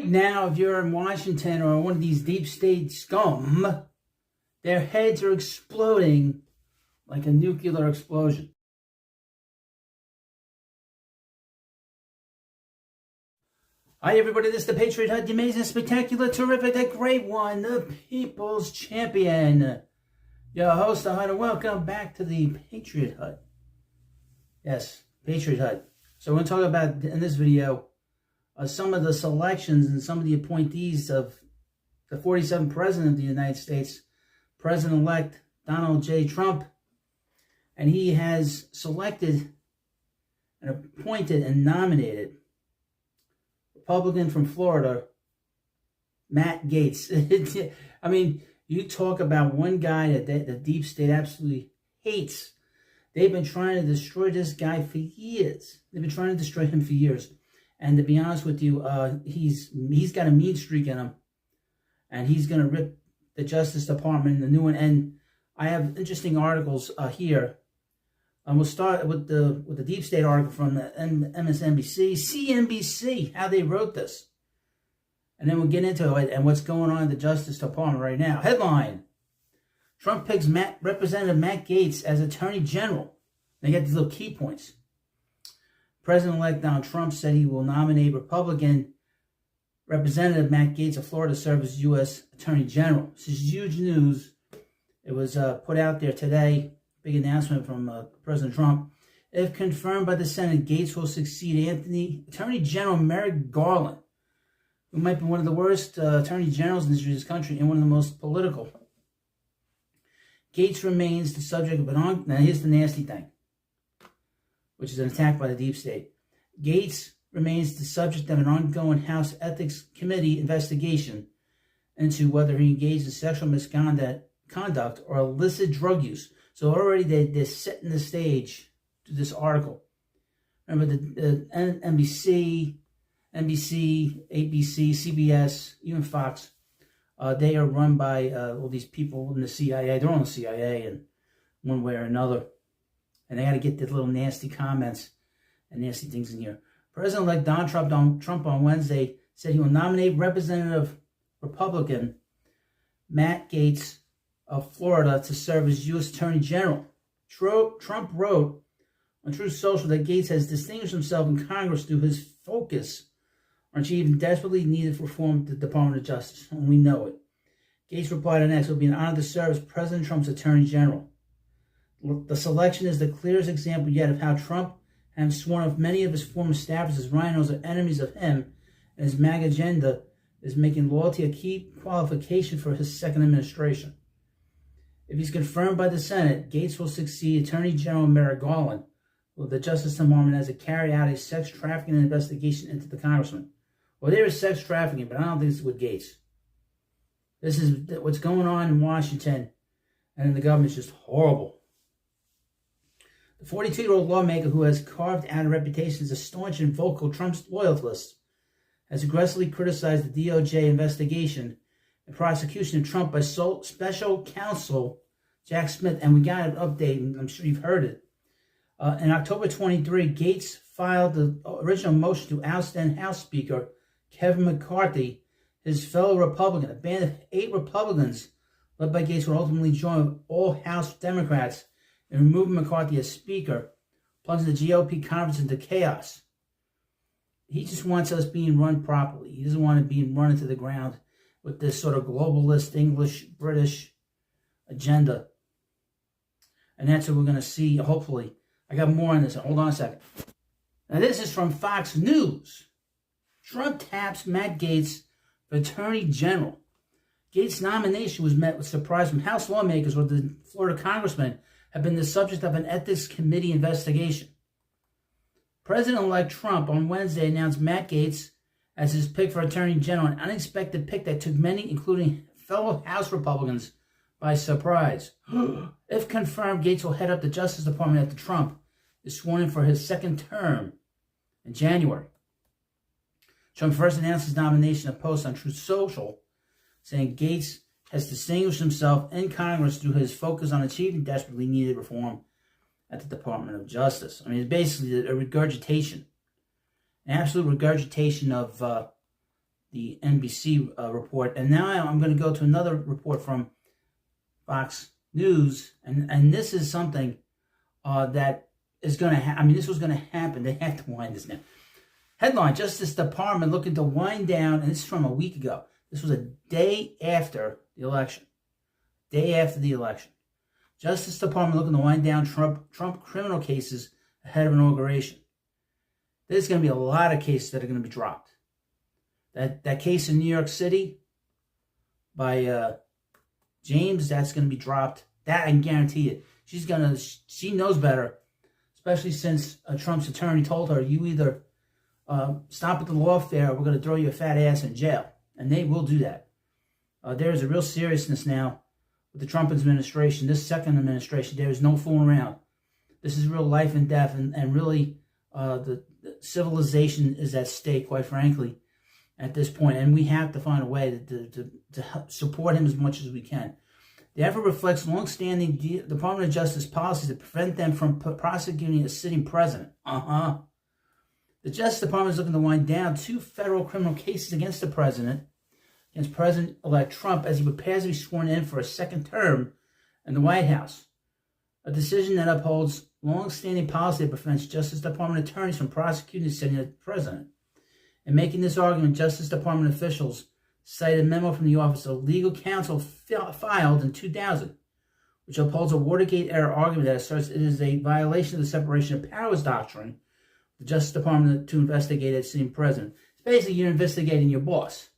Now, if you're in Washington or one of these deep state scum, their heads are exploding like a nuclear explosion. Hi, everybody. This is the Patriot Hut, the amazing, spectacular, terrific, the great one, the people's champion. Your host, the Hut, and welcome back to the Patriot Hut. Yes, Patriot Hut. So we're going to talk about, in this video, some of the selections and some of the appointees of the 47th President of the United States, President-elect Donald J. Trump. And he has selected and appointed and nominated Republican from Florida, Matt Gaetz. I mean, you talk about one guy that the deep state absolutely hates. They've been trying to destroy this guy for years. They've been trying to destroy him for years. And to be honest with you, he's got a mean streak in him. And he's going to rip the Justice Department, the new one. And I have interesting articles here. And we'll start with the deep state article from the MSNBC, CNBC, how they wrote this. And then we'll get into it and what's going on in the Justice Department right now. Headline: Trump picks Representative Matt Gaetz as Attorney General. They got these little key points. President-elect Donald Trump said he will nominate Republican Representative Matt Gaetz of Florida to serve as U.S. Attorney General. This is huge news. It was put out there today. Big announcement from President Trump. If confirmed by the Senate, Gaetz will succeed Attorney General Merrick Garland, who might be one of the worst attorney generals in this country and one of the most political. Gaetz remains the subject of an now here's the nasty thing, which is an attack by the deep state. Gaetz remains the subject of an ongoing House Ethics Committee investigation into whether he engaged in sexual misconduct or illicit drug use. So already they're setting the stage to this article. Remember the NBC, ABC, CBS, even Fox, they are run by all these people in the CIA. They're on the CIA in one way or another. And they got to get the little nasty comments and nasty things in here. President-elect Donald Trump on Wednesday said he will nominate Representative Republican Matt Gaetz of Florida to serve as U.S. Attorney General. Trump wrote on Truth Social that Gaetz has distinguished himself in Congress through his focus on achieving desperately needed reform to the Department of Justice, and we know it. Gaetz replied on X, it will be an honor to serve as President Trump's Attorney General. The selection is the clearest example yet of how Trump has sworn off many of his former staffers as rhinos are enemies of him, and his MAGA agenda is making loyalty a key qualification for his second administration. If he's confirmed by the Senate, Gaetz will succeed Attorney General Merrick Garland, with the Justice Department as it carry out a sex trafficking investigation into the congressman. Well, there is sex trafficking, but I don't think it's with Gaetz. This is what's going on in Washington and in the government is just horrible. The 42-year-old lawmaker who has carved out a reputation as a staunch and vocal Trump loyalist has aggressively criticized the DOJ investigation and prosecution of Trump by special counsel Jack Smith. And we got an update, and I'm sure you've heard it. In October 23, Gaetz filed the original motion to oust then House Speaker Kevin McCarthy, his fellow Republican. A band of 8 Republicans led by Gaetz would ultimately join all House Democrats in removing McCarthy as Speaker, plunging the GOP conference into chaos. He just wants us being run properly. He doesn't want it being run into the ground with this sort of globalist, English, British agenda. And that's what we're going to see, hopefully. I got more on this. Hold on a second. Now, this is from Fox News. Trump taps Matt Gaetz for Attorney General. Gaetz' nomination was met with surprise from House lawmakers, where the Florida congressman had been the subject of an ethics committee investigation. President-elect Trump on Wednesday announced Matt Gaetz as his pick for Attorney General, an unexpected pick that took many, including fellow House Republicans, by surprise. If confirmed, Gaetz will head up the Justice Department after Trump is sworn in for his second term in January. Trump first announced his nomination in a post on Truth Social, saying Gaetz has distinguished himself in Congress through his focus on achieving desperately needed reform at the Department of Justice. I mean, it's basically a regurgitation, an absolute regurgitation of the NBC report. And now I'm going to go to another report from Fox News. And this is something that is going to happen. I mean, this was going to happen. They have to wind this down. Headline, Justice Department looking to wind down, and this is from a week ago. This was a day after the election. Day after the election. Justice Department looking to wind down Trump criminal cases ahead of inauguration. There's going to be a lot of cases that are going to be dropped. That case in New York City by James, that's going to be dropped. That I can guarantee it. She knows better, especially since Trump's attorney told her, you either stop at the lawfare or we're going to throw your fat ass in jail. And they will do that. There is a real seriousness now with the Trump administration, this second administration. There is no fooling around. This is real life and death, and really the civilization is at stake, quite frankly, at this point. And we have to find a way to help support him as much as we can. The effort reflects long-standing Department of Justice policies that prevent them from prosecuting a sitting president. The Justice Department is looking to wind down 2 federal criminal cases against the president, against President-elect Trump, as he prepares to be sworn in for a second term in the White House. A decision that upholds long-standing policy that prevents Justice Department attorneys from prosecuting the sitting president. In making this argument, Justice Department officials cite a memo from the Office of Legal Counsel filed in 2000, which upholds a Watergate-era argument that asserts it is a violation of the separation of powers doctrine, the Justice Department to investigate a sitting president. It's basically you're investigating your boss.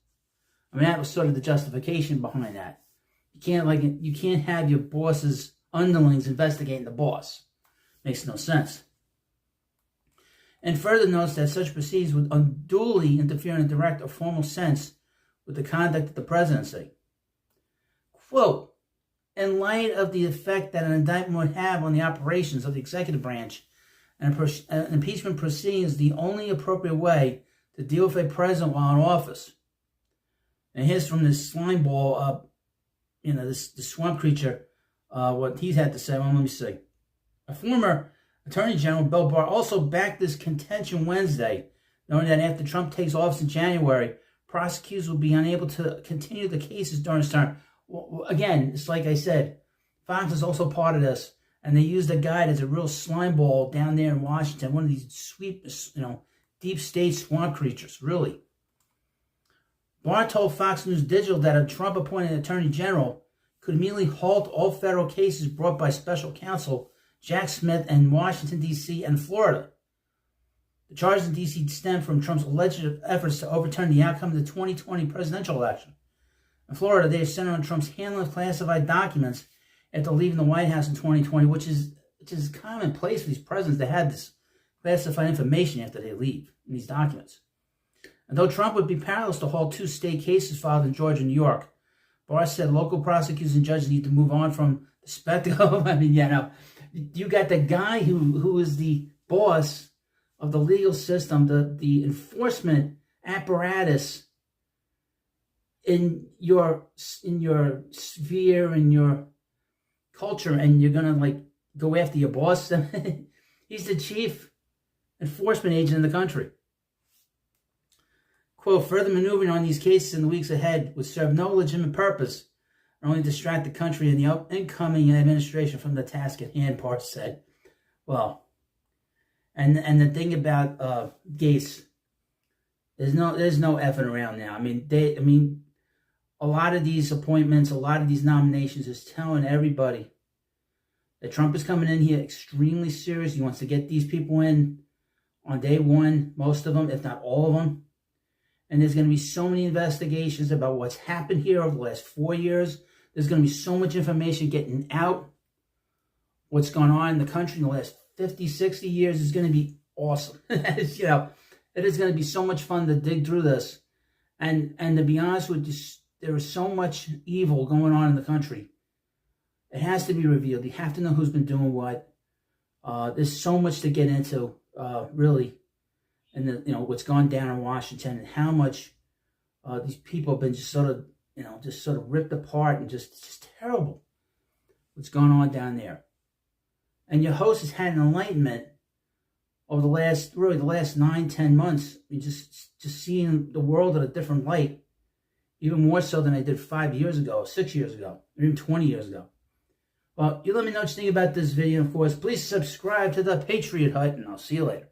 I mean, that was sort of the justification behind that. You can't have your boss's underlings investigating the boss. Makes no sense. And further notes that such proceedings would unduly interfere in a direct or formal sense with the conduct of the presidency. Quote, in light of the effect that an indictment would have on the operations of the executive branch, an impeachment proceeding is the only appropriate way to deal with a president while in office. And here's from this slime ball, this swamp creature, what he's had to say. Well, let me see. A former Attorney General, Bill Barr, also backed this contention Wednesday, knowing that after Trump takes office in January, prosecutors will be unable to continue the cases during his term. Well, again, it's like I said, Fox is also part of this, and they used a guy that's a real slime ball down there in Washington, one of these deep state swamp creatures, really. Barr told Fox News Digital that a Trump-appointed Attorney General could immediately halt all federal cases brought by special counsel Jack Smith in Washington, D.C. and Florida. The charges in D.C. stem from Trump's alleged efforts to overturn the outcome of the 2020 presidential election. In Florida, they are centered on Trump's handling of classified documents after leaving the White House in 2020, which is commonplace for these presidents to have this classified information after they leave in these documents. And though Trump would be powerless to halt 2 state cases filed in Georgia and New York, Barr said local prosecutors and judges need to move on from the spectacle. I mean, you got the guy who is the boss of the legal system, the enforcement apparatus in your sphere, in your culture, and you're gonna go after your boss. He's the chief enforcement agent in the country. Quote, further maneuvering on these cases in the weeks ahead would serve no legitimate purpose or only distract the country and the incoming administration from the task at hand, Barr said. Well, and the thing about Gates, there's no effing around now. I mean, a lot of these appointments, a lot of these nominations is telling everybody that Trump is coming in here extremely serious. He wants to get these people in on day one, most of them, if not all of them. And there's going to be so many investigations about what's happened here over the last 4 years. There's going to be so much information getting out. What's gone on in the country in the last 50, 60 years is going to be awesome. It is going to be so much fun to dig through this. And to be honest with you, there is so much evil going on in the country. It has to be revealed. You have to know who's been doing what. There's so much to get into, really. And what's gone down in Washington and how much these people have been just sort of ripped apart and just terrible. What's going on down there. And your host has had an enlightenment over the last 9-10 months. I mean, just seeing the world in a different light, even more so than I did 5 years ago, 6 years ago, or even 20 years ago. Well, you let me know what you think about this video. Of course, please subscribe to the Patriot Hut, and I'll see you later.